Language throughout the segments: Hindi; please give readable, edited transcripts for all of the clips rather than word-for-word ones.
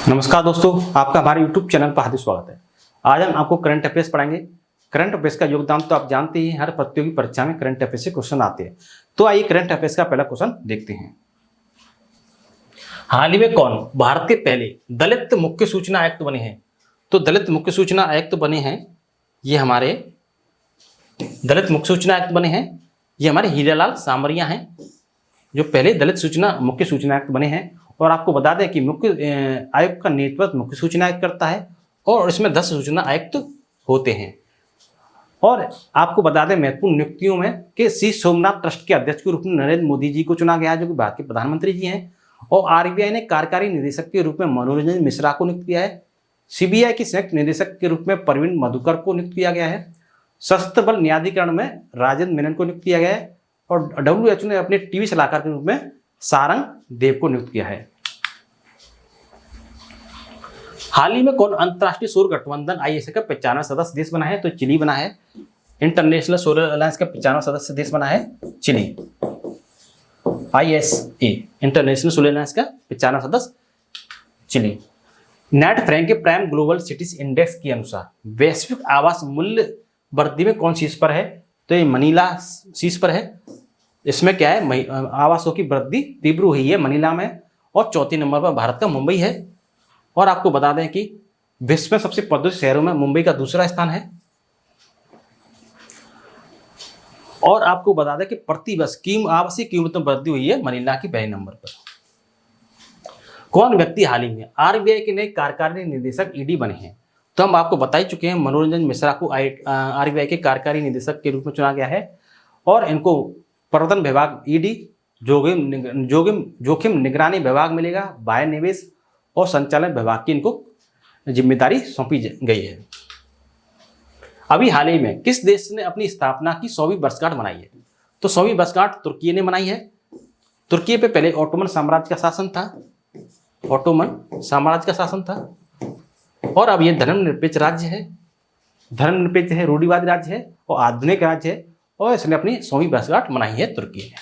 नमस्कार दोस्तों, आपका हमारे YouTube चैनल पर हार्दिक स्वागत है। आज हम आपको करंट अफेयर्स पढ़ाएंगे। करंट अफेयर्स का योगदान तो आप जानते ही हैं, हर प्रतियोगी परीक्षा में करंट अफेयर्स से क्वेश्चन आते हैं। तो आइए करंट अफेयर्स का पहला क्वेश्चन देखते हैं। हाल ही में कौन भारत के पहले दलित मुख्य सूचना आयुक्त बने हैं? तो दलित मुख्य सूचना आयुक्त बने हैं, ये हमारे दलित मुख्य सूचना आयुक्त बने हैं, ये हमारे हीरालाल सामरिया हैं, जो पहले दलित मुख्य सूचना आयुक्त बने हैं। और आपको बता दें कि मुख्य आयुक्त का नेतृत्व मुख्य सूचना आयुक्त करता है और इसमें 10 सूचना आयुक्त होते हैं। और आपको बता दें महत्वपूर्ण नियुक्तियों में कि श्री सोमनाथ ट्रस्ट के अध्यक्ष के रूप में नरेंद्र मोदी जी को चुना गया है, जो कि भारत के प्रधानमंत्री जी हैं। और आरबीआई ने कार्यकारी निदेशक के रूप में मनोरंजन मिश्रा को नियुक्त किया है। सीबीआई के संयुक्त निदेशक के रूप में प्रवीण मधुकर को नियुक्त किया गया है। सशस्त्र बल न्यायाधिकरण में राजेंद्र मेनन को नियुक्त किया गया है। और WHO ने अपने टीवी सलाहकार के रूप में सारंग देव को नियुक्त किया है। हाल ही में कौन अंतर्राष्ट्रीय सौर गठबंधन ISA का 95वां सदस्य देश बना है? तो चिली बना है। इंटरनेशनल सोलर अलायंस का 95वां सदस्य देश बना है Chile. ISA international solar alliance का 95वां सदस्य चिली। नेट फ्रैंक के प्राइम ग्लोबल सिटीज इंडेक्स के अनुसार वैश्विक आवास मूल्य वृद्धि में कौन शीर्ष पर है? तो ये मनीला शीर्ष पर है। इसमें क्या है, आवासों की वृद्धि तीव्र हुई है मनीला में। और चौथे नंबर पर भारत का मुंबई है। और आपको बता दें कि विश्व में सबसे प्रदूषित शहरों में मुंबई का दूसरा स्थान है। और आपको बता दें कि प्रति वर्ष आवासीय कीमतों में वृद्धि हुई है मनीला की पहले नंबर पर। कौन व्यक्ति हाल ही में आरबीआई के नए कार्यकारी निदेशक ED बने हैं? तो हम आपको बता ही चुके हैं, मनोरंजन मिश्रा को आरबीआई के कार्यकारी निदेशक के रूप में चुना गया है। और इनको प्रवर्तन विभाग ED, जोखिम निगरानी विभाग मिलेगा, बाह्य निवेश और संचालन विभाग की इनको जिम्मेदारी सौंपी गई है। अभी हाल ही में किस देश ने अपनी स्थापना की 100वीं वर्षगांठ मनाई है? तो 100वीं वर्षगांठ तुर्की ने मनाई है। तुर्की पे पहले ऑटोमन साम्राज्य का शासन था, और अब ये धर्मनिरपेक्ष राज्य है, रूढ़िवादी राज्य है और आधुनिक राज्य है। और इसने अपनी 100वीं वर्षगांठ मनाई है तुर्की ने।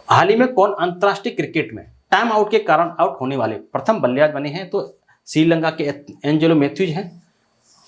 हाल ही में कौन अंतर्राष्ट्रीय क्रिकेट में टाइम आउट के कारण आउट होने वाले प्रथम बल्लेबाज बने हैं? तो श्रीलंका के एंजेलो मैथ्यूज हैं।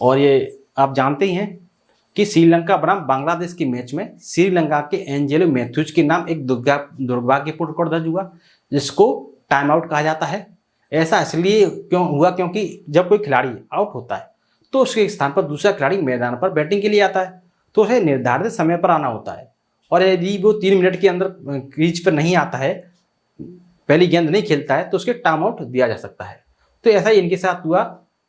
और ये आप जानते ही हैं कि श्रीलंका बनाम बांग्लादेश के मैच में श्रीलंका के एंजेलो मैथ्यूज के नाम एक दुर्भाग्यपूर्ण रिकॉर्ड दर्ज हुआ, जिसको टाइम आउट कहा जाता है। ऐसा इसलिए क्यों हुआ, क्योंकि जब कोई खिलाड़ी आउट होता है तो उसके स्थान पर दूसरा खिलाड़ी मैदान पर बैटिंग के लिए आता है, तो उसे निर्धारित समय पर आना होता है। और यदि वो 3 मिनट के अंदर क्रीज पर नहीं आता है, पहली गेंद नहीं खेलता है, तो उसके टाइम आउट दिया जा सकता है। तो ऐसा ही इनके साथ हुआ,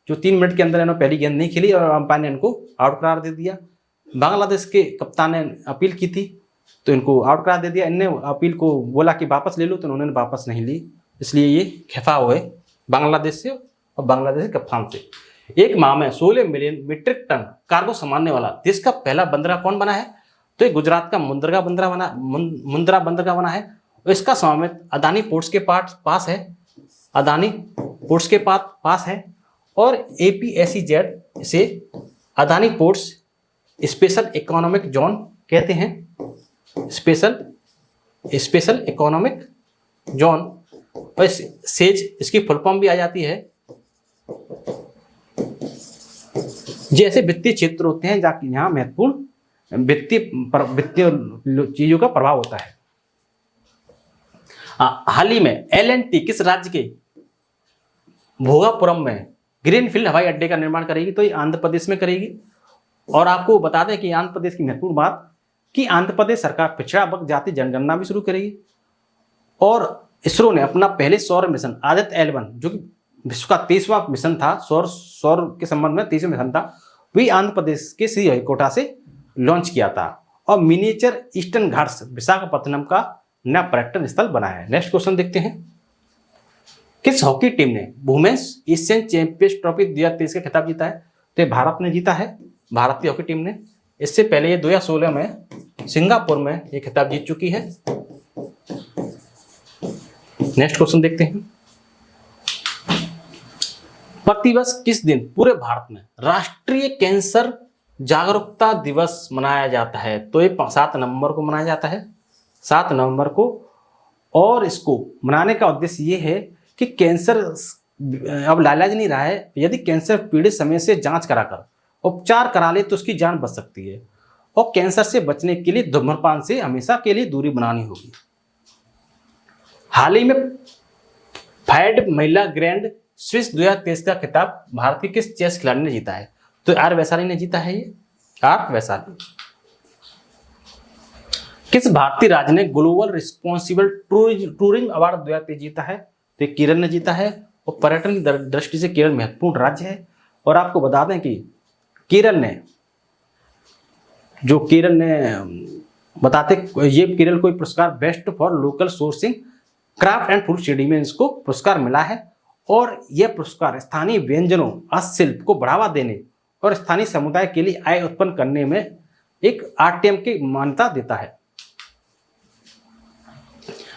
जो 3 मिनट के अंदर इन्होंने पहली गेंद नहीं खेली और अंपायर ने इनको आउट करार दे दिया। बांग्लादेश के कप्तान ने अपील की थी तो इनको आउट करार दे दिया। इनने अपील को बोला कि वापस ले लो, तो उन्होंने वापस नहीं ली, इसलिए ये खफा हुए बांग्लादेश से और बांग्लादेश के कप्तान से। एक माह में 16 मिलियन मीट्रिक टन कार्गो संभालने वाला देश का पहला बंदरगाह कौन बना है? तो ये गुजरात का मुंद्रा बंदरगाह बना है। इसका स्वामित्व अदानी पोर्ट्स के पास है। और APSEZ से Adani ports special economic zone कहते हैं, स्पेशल इकोनॉमिक जोन। और सेज इसकी फुल फॉर्म भी आ जाती है। जैसे वित्तीय क्षेत्र होते हैं जहाँ महत्वपूर्ण वित्तीय चीजों का प्रभाव होता है। हाल ही में L&T किस राज्य के भोगापुरम में ग्रीनफील्ड हवाई अड्डे का निर्माण करेगी? तो ये आंध्र प्रदेश में करेगी। और आपको बता दें कि आंध्र प्रदेश की महत्वपूर्ण बात कि आंध्र प्रदेश सरकार पिछड़ा वर्ग जाति जनगणना भी शुरू करेगी। और इसरो ने अपना पहले सौर मिशन आदित्य L1, जो कि विश्व का 23वां मिशन था, सौर के संबंध में 23वां मिशन था, वही आंध्र प्रदेश के श्रीहरिकोटा से लॉन्च किया था। और मिनिएचर ईस्टर्न घाट्स विशाखापत्तनम का नया पर्यटन स्थल बनाया है। नेक्स्ट क्वेश्चन देखते हैं। किस हॉकी टीम ने वुमेन्स एशियन चैंपियंस ट्रॉफी 2023 का खिताब जीता है? तो भारत ने जीता है, भारतीय हॉकी टीम ने। इससे पहले ये 2016 में सिंगापुर में ये खिताब जीत चुकी है। नेक्स्ट क्वेश्चन देखते हैं। प्रतिवर्ष किस दिन पूरे भारत में राष्ट्रीय कैंसर जागरूकता दिवस मनाया जाता है? तो ये 7 नवंबर को मनाया जाता है, 7 नवंबर को। और इसको मनाने का उद्देश्य ये है कि कैंसर अब लाइलाज नहीं रहा है, यदि कैंसर पीड़ित समय से जांच कराकर उपचार करा ले तो उसकी जान बच सकती है। और कैंसर से बचने के लिए धूम्रपान से हमेशा के लिए दूरी बनानी होगी। हाल ही में फैड महिला ग्रैंड स्विस 2023 का खिताब भारत के किस चेस खिलाड़ी ने जीता है? तो आर वैशाली ने जीता है। ये आर वैशाली। किस भारतीय राज्य ने ग्लोबल रिस्पॉन्सिबल टूरिज्म अवार्ड 2023 जीता है? तो केरल ने जीता है। और पर्यटन की दृष्टि से केरल महत्वपूर्ण राज्य है। और आपको बता दें कि केरल केरल को पुरस्कार best for local sourcing craft and food city में इसको पुरस्कार मिला है। और यह पुरस्कार स्थानीय व्यंजनों, हस्तशिल्प को बढ़ावा देने और स्थानीय समुदाय के लिए आय उत्पन्न करने में एक आरटीएम की मान्यता देता है।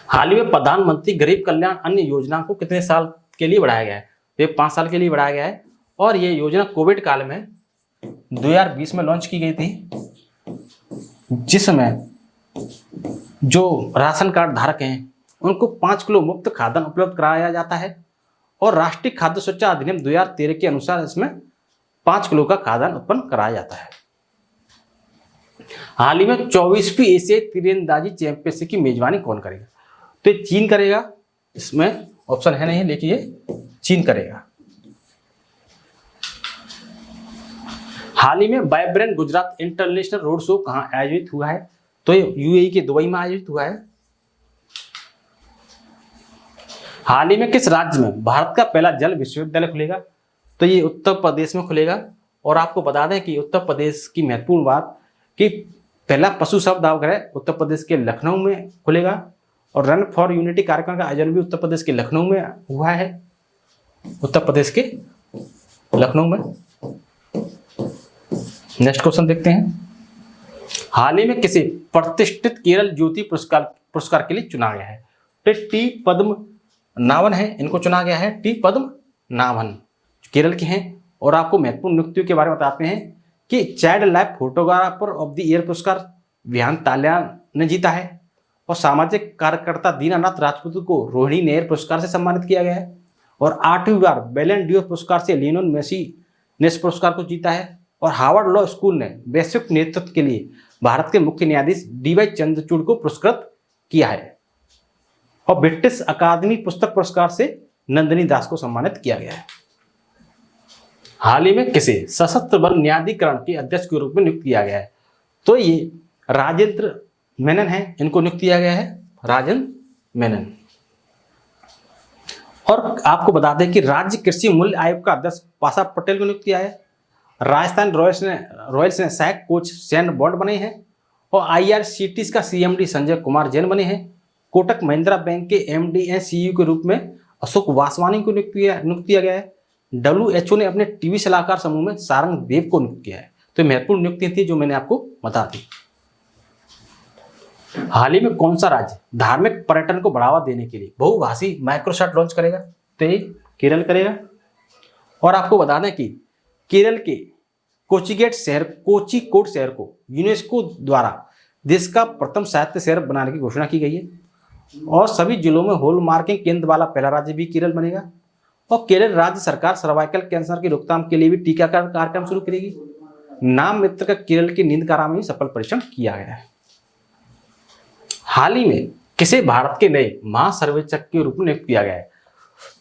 हाल ही में प्रधानमंत्री गरीब कल्याण अन्न योजना को कितने साल के लिए बढ़ाया गया है? तो ये 5 साल के लिए बढ़ाया गया है। और ये योजना कोविड काल में 2020 में लॉन्च की गई थी, जिसमें जो राशन कार्ड धारक हैं उनको 5 किलो मुफ्त खाद्यान्न उपलब्ध कराया जाता है। और राष्ट्रीय खाद्य सुरक्षा अधिनियम 2013 के अनुसार इसमें 5 किलो का खाद्यान्न उत्पन्न कराया जाता है। हाल ही में 24वीं एशियाई तीरंदाजी चैंपियनशिप की मेजबानी कौन करेगा? तो ये चीन करेगा। इसमें ऑप्शन है नहीं, लेकिन ये चीन करेगा। हाल ही में vibrant Gujarat international road show कहाँ आयोजित हुआ है? तो ये यूएई के दुबई में आयोजित हुआ है। हाल ही में किस राज्य में भारत का पहला जल विश्वविद्यालय खुलेगा? तो ये उत्तर प्रदेश में खुलेगा। और आपको बता दें कि उत्तर प्रदेश की महत्वपूर्ण बात कि पहला पशु शवदाह उत्तर प्रदेश के लखनऊ में खुलेगा। और रन फॉर यूनिटी कार्यक्रम का आयोजन भी उत्तर प्रदेश के लखनऊ में हुआ है। उत्तर प्रदेश के लखनऊ में। नेक्स्ट क्वेश्चन देखते हैं। हाल ही में किसे प्रतिष्ठित केरल ज्योति पुरस्कार के लिए चुना गया है? तो टी पद्मनाभन है, इनको चुना गया है। टी पद्मनाभन केरल के हैं। और आपको महत्वपूर्ण नियुक्तियों के बारे में बताते हैं कि child life photographer of the year पुरस्कार विहान तालिया ने जीता है। और सामाजिक कार्यकर्ता दीनानाथ राजपूत को रोहिणी नेयर पुरस्कार से सम्मानित किया गया है। और 8वीं बार बैलन डी पुरस्कार से लियोनेल मेसी ने इस पुरस्कार को जीता है। और हार्वर्ड लॉ स्कूल ने वैश्विक नेतृत्व के लिए भारत के मुख्य न्यायाधीश DY चंद्रचूड़ को पुरस्कृत किया है। और ब्रिटिश अकादमी पुस्तक पुरस्कार से नंदिनी दास को सम्मानित किया गया है। हाल ही में किसे सशस्त्र बल न्यायाधिकरण के अध्यक्ष के रूप में नियुक्त किया गया है? तो ये राजेंद्र मेनन है, इनको नियुक्त किया गया है। राजेंद्र मेनन। और आपको बता दें कि राज्य कृषि मूल्य आयोग का अध्यक्ष पाशा पटेल को नियुक्त किया है। राजस्थान रॉयल्स ने सहायक कोच सैन बॉन्ड बने हैं। और IRCTC का CMD संजय कुमार जैन बने हैं। कोटक महिंद्रा बैंक के MD एंड CEO के रूप में अशोक वासवानी को नियुक्त किया गया है। WHO ने अपने टीवी सलाहकार समूह में सारंग देव को नियुक्त किया है। तो महत्वपूर्ण नियुक्ति थी जो मैंने आपको बता दी। हाल ही में कौन सा राज्य धार्मिक पर्यटन को बढ़ावा देने के लिए बहुभाषी माइक्रोसाइट लॉन्च करेगा? तो ये केरल करेगा। और आपको बता दें कि केरल के कोचिकोड शहर को यूनेस्को द्वारा देश का प्रथम साहित्य शहर बनाने की घोषणा की गई है। और सभी जिलों में हॉलमार्किंग केंद्र वाला पहला राज्य भी केरल बनेगा। और केरल राज्य सरकार सर्वाइकल कैंसर की रोकथाम के लिए भी टीकाकरण कार्यक्रम शुरू करेगी। नाम मित्र का केरल की नींदकारा में भी सफल परीक्षण किया गया है। हाल ही में किसे भारत के नए महासर्वेक्षक के रूप में नियुक्त किया गया है?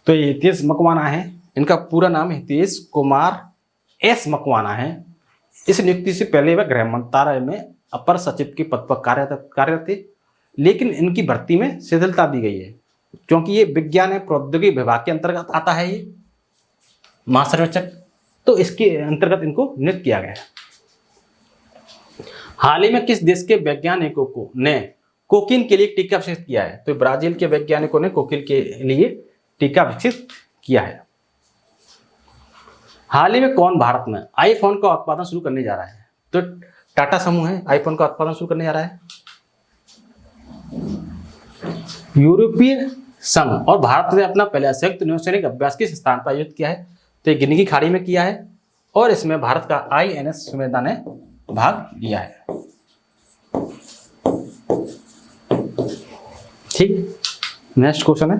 तो ये हितेश मकवाना है। इनका पूरा नाम हितेश कुमार S मकवाना है। इस नियुक्ति से पहले वह गृह मंत्रालय में अपर सचिव के पद पर कार्यरत थे, लेकिन इनकी भर्ती में शिथिलता दी गई है क्योंकि ये विज्ञान एवं प्रौद्योगिकी विभाग के अंतर्गत आता है ये महासर्वेक्षक। तो इसके अंतर्गत इनको नियुक्त किया गया है। हाल ही में किस देश के वैज्ञानिकों ने कोकीन के लिए टीका विकसित किया है? तो ब्राजील के वैज्ञानिकों ने कोकीन के लिए टीका विकसित किया है। हाल ही में कौन भारत में आईफोन का उत्पादन शुरू करने जा रहा है? तो टाटा समूह है आईफोन का उत्पादन शुरू करने जा रहा है। यूरोपीय संघ और भारत ने अपना पहला संयुक्त नौसैनिक अभ्यास किस स्थान पर आयोजित किया है? तो गिनी की खाड़ी में किया है। और इसमें भारत का INS सुमेधा ने भाग लिया है। ठीक, नेक्स्ट क्वेश्चन है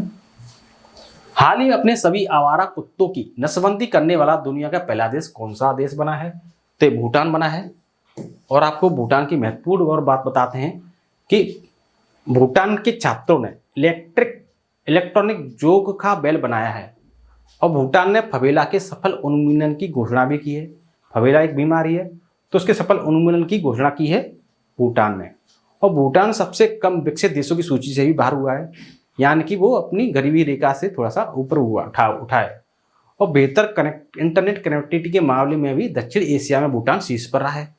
हाल ही में अपने सभी आवारा कुत्तों की नस्बंदी करने वाला दुनिया का पहला देश कौन सा देश बना है? तो भूटान बना है। और आपको भूटान की महत्वपूर्ण और बात बताते हैं कि भूटान के छात्रों ने इलेक्ट्रॉनिक जोग का बैल बनाया है। और भूटान ने फबेला के सफल उन्मूलन की घोषणा भी की है। फबेला एक बीमारी है, तो उसके सफल उन्मूलन की घोषणा की है भूटान ने। और भूटान सबसे कम विकसित देशों की सूची से भी बाहर हुआ है, यानी कि वो अपनी गरीबी रेखा से थोड़ा सा ऊपर उठा है। और बेहतर इंटरनेट कनेक्टिविटी के मामले में भी दक्षिण एशिया में भूटान शीर्ष पर रहा है।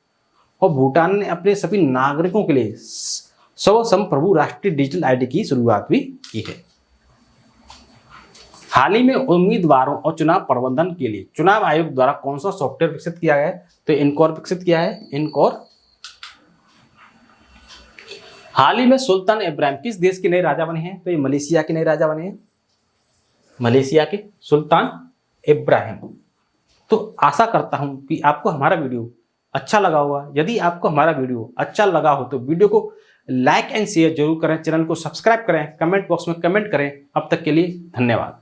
और भूटान ने अपने सभी नागरिकों के लिए संप्रभु राष्ट्रीय डिजिटल आईडी की शुरुआत भी की है। हाल ही में उम्मीदवारों और चुनाव प्रबंधन के लिए चुनाव आयोग द्वारा कौन सा सॉफ्टवेयर विकसित किया गया है? तो इनकॉर विकसित किया है, इनकॉर। हाल ही में सुल्तान इब्राहिम किस देश के नए राजा बने हैं? तो ये मलेशिया के नए राजा बने हैं, मलेशिया के सुल्तान इब्राहिम। तो आशा करता हूं कि आपको हमारा वीडियो अच्छा लगा होगा। यदि आपको हमारा वीडियो अच्छा लगा हो तो वीडियो को लाइक एंड शेयर जरूर करें, चैनल को सब्सक्राइब करें, कमेंट बॉक्स में कमेंट करें। अब तक के लिए धन्यवाद।